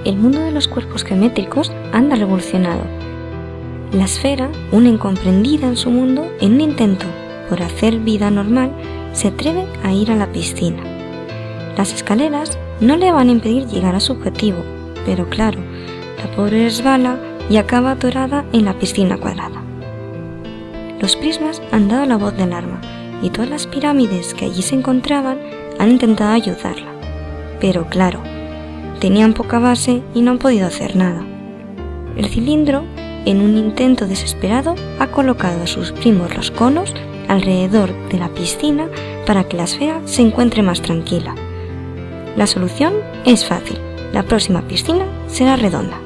el mundo de los cuerpos geométricos anda revolucionado. La esfera, una incomprendida en su mundo, en un intento por hacer vida normal, se atreve a ir a la piscina. Las escaleras no le van a impedir llegar a su objetivo, pero claro, la pobre resbala y acaba atorada en la piscina cuadrada. Los prismas han dado la voz de alarma y todas las pirámides que allí se encontraban han intentado ayudarla. Pero claro, tenían poca base y no han podido hacer nada. El cilindro, en un intento desesperado, ha colocado a sus primos los conos alrededor de la piscina para que la esfera se encuentre más tranquila. La solución es fácil, la próxima piscina será redonda.